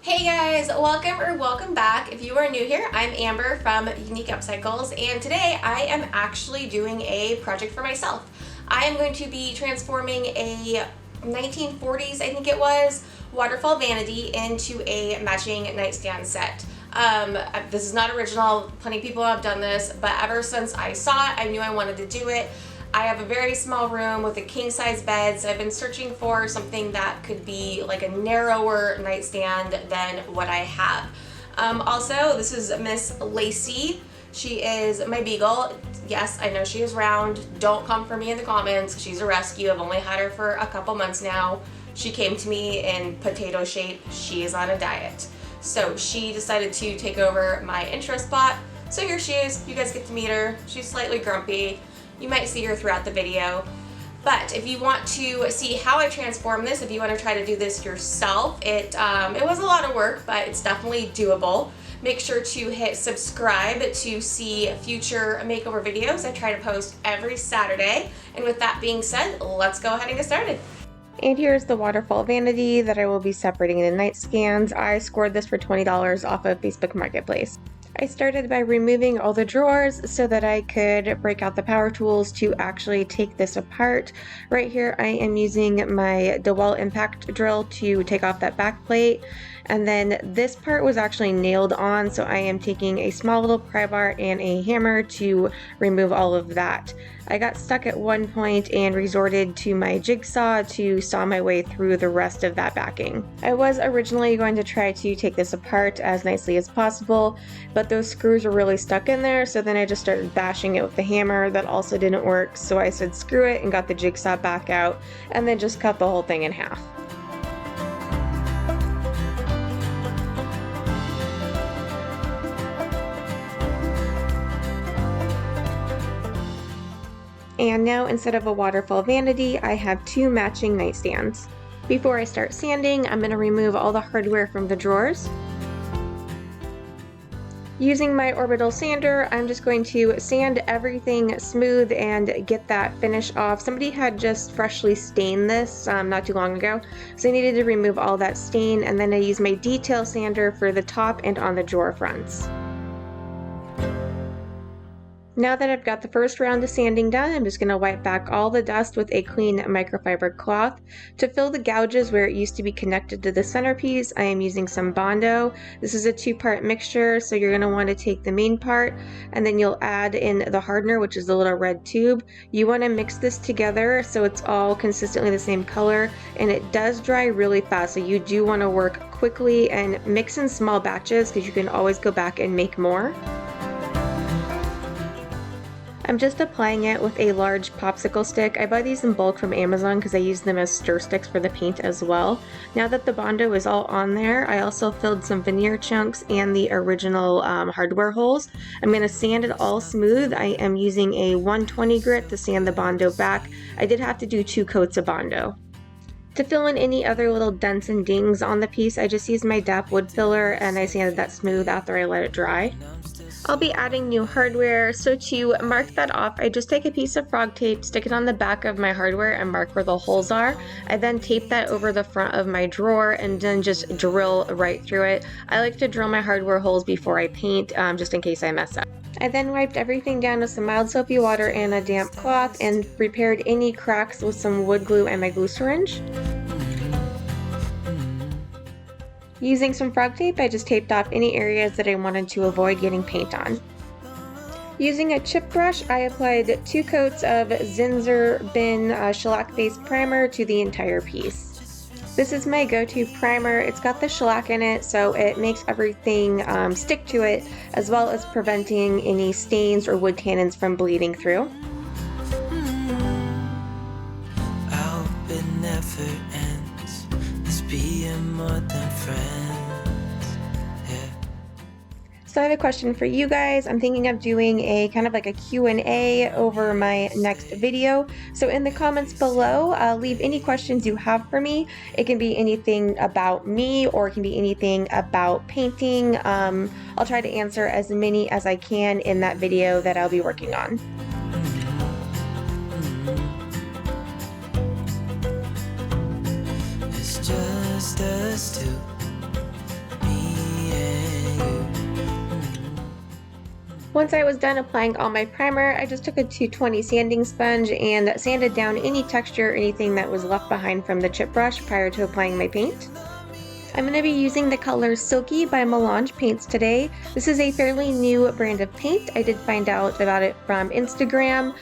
Hey guys, welcome back. If you are new here, I'm Amber from Unique Upcycles, and today I am actually doing a project for myself. I am going to be transforming a 1940s, I think it was, Waterfall Vanity into a matching nightstand set. This is not original, plenty of people have done this, but ever since I saw it, I knew I wanted to do it. I have a very small room with a king size bed, so I've been searching for something that could be like a narrower nightstand than what I have. Also, this is Miss Lacey. She is my beagle. Yes, I know she is round. Don't come for me in the comments. She's a rescue. I've only had her for a couple months now. She came to me in potato shape. She is on a diet. So she decided to take over my intro spot. So here she is. You guys get to meet her. She's slightly grumpy. You might see her throughout the video. But if you want to see how I transform this, if you want to try to do this yourself, it was a lot of work, but it's definitely doable. Make sure to hit subscribe to see future makeover videos. I try to post every Saturday. And with that being said, let's go ahead and get started. And here's the Waterfall Vanity that I will be separating into nightstands. I scored this for $20 off of Facebook Marketplace. I started by removing all the drawers so that I could break out the power tools to actually take this apart. Right here I am using my DeWalt impact drill to take off that back plate. And then this part was actually nailed on, so I am taking a small little pry bar and a hammer to remove all of that. I got stuck at one point and resorted to my jigsaw to saw my way through the rest of that backing. I was originally going to try to take this apart as nicely as possible, but those screws were really stuck in there, so then I just started bashing it with the hammer. That also didn't work, so I said screw it and got the jigsaw back out and then just cut the whole thing in half. And now instead of a Waterfall Vanity, I have two matching nightstands. Before I start sanding, I'm going to remove all the hardware from the drawers. Using my orbital sander, I'm just going to sand everything smooth and get that finish off. Somebody had just freshly stained this not too long ago, so I needed to remove all that stain, and then I use my detail sander for the top and on the drawer fronts. Now that I've got the first round of sanding done, I'm just going to wipe back all the dust with a clean microfiber cloth. To fill the gouges where it used to be connected to the centerpiece, I am using some Bondo. This is a two-part mixture, so you're going to want to take the main part and then you'll add in the hardener, which is the little red tube. You want to mix this together so it's all consistently the same color, and it does dry really fast, so you do want to work quickly and mix in small batches because you can always go back and make more. I'm just applying it with a large popsicle stick. I buy these in bulk from Amazon because I use them as stir sticks for the paint as well. Now that the Bondo is all on there, I also filled some veneer chunks and the original hardware holes. I'm going to sand it all smooth. I am using a 120 grit to sand the Bondo back. I did have to do 2 coats of Bondo. To fill in any other little dents and dings on the piece, I just used my DAP wood filler and I sanded that smooth after I let it dry. I'll be adding new hardware, so to mark that off, I just take a piece of frog tape, stick it on the back of my hardware and mark where the holes are. I then tape that over the front of my drawer and then just drill right through it. I like to drill my hardware holes before I paint, just in case I mess up. I then wiped everything down with some mild soapy water and a damp cloth and repaired any cracks with some wood glue and my glue syringe. Using some frog tape, I just taped off any areas that I wanted to avoid getting paint on. Using a chip brush, I applied 2 coats of Zinsser Bin shellac-based primer to the entire piece. This is my go-to primer. It's got the shellac in it, so it makes everything stick to it, as well as preventing any stains or wood tannins from bleeding through. I hope it never ends, this being more than friends. So I have a question for you guys. I'm thinking of doing a kind of like a Q&A over my next video. So in the comments below, leave any questions you have for me. It can be anything about me or it can be anything about painting. I'll try to answer as many as I can in that video that I'll be working on. It's just us two. Once I was done applying all my primer, I just took a 220 sanding sponge and sanded down any texture or anything that was left behind from the chip brush prior to applying my paint. I'm going to be using the color Silky by Melange Paints today. This is a fairly new brand of paint. I did find out about it from Instagram.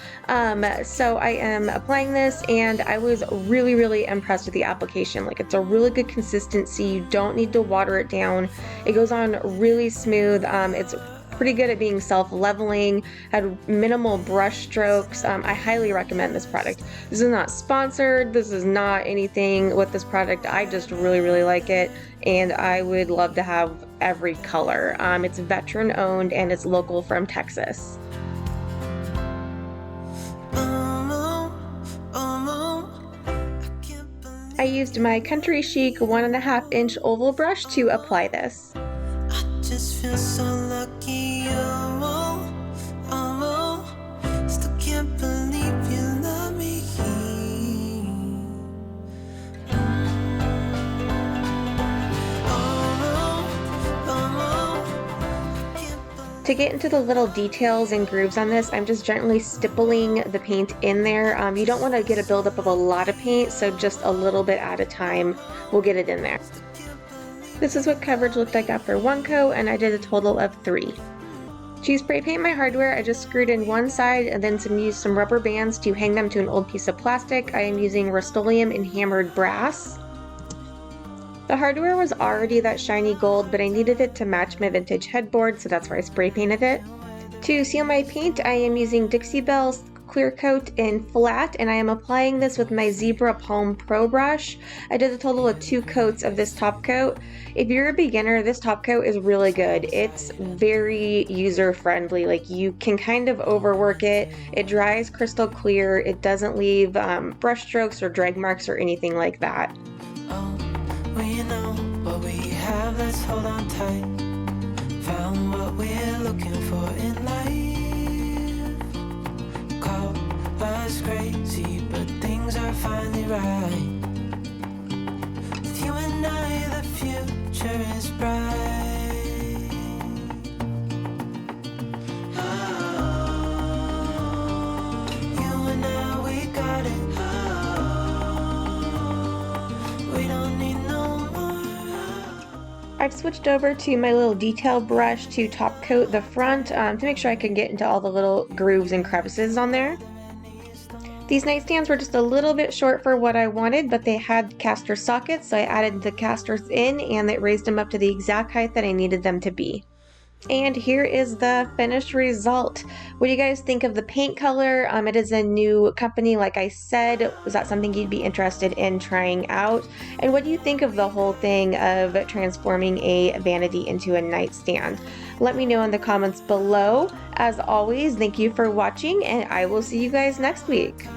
So I am applying this and I was really impressed with the application. Like, it's a really good consistency. You don't need to water it down. It goes on really smooth. It's pretty good at being self-leveling, had minimal brush strokes. I highly recommend this product. This is not sponsored, this is not anything with this product. I just really like it, and I would love to have every color. It's veteran owned and it's local from Texas. I used my Country Chic 1.5 inch oval brush to apply this. I just feel so lucky. Still can't believe you love me. To get into the little details and grooves on this, I'm just gently stippling the paint in there. You don't want to get a buildup of a lot of paint, so just a little bit at a time will get it in there. This is what coverage looked like after one coat, and I did a total of 3. To spray paint my hardware, I just screwed in one side and then used some rubber bands to hang them to an old piece of plastic. I am using Rust-Oleum and hammered brass. The hardware was already that shiny gold, but I needed it to match my vintage headboard, so that's why I spray painted it. To seal my paint, I am using Dixie Belle's Clear Coat in flat, and I am applying this with my Zebra Palm Pro brush. I did a total of 2 coats of this top coat. If you're a beginner, this top coat is really good. It's very user friendly. Like, you can kind of overwork it. It dries crystal clear. It doesn't leave brush strokes or drag marks or anything like that. Oh, we know what we have, let's hold on tight. Found what we're looking for in life. Call us crazy, but things are finally right. With you and I, the future is bright. Oh, you and I, we got it. Oh, we don't need no more. I've switched over to my little detail brush to top coat the front to make sure I can get into all the little grooves and crevices on there. These nightstands were just a little bit short for what I wanted, but they had caster sockets, so I added the casters in and it raised them up to the exact height that I needed them to be. And here is the finished result. What do you guys think of the paint color? It is a new company, like I said. Was that something you'd be interested in trying out? And what do you think of the whole thing of transforming a vanity into a nightstand? Let me know in the comments below. As always, thank you for watching, and I will see you guys next week.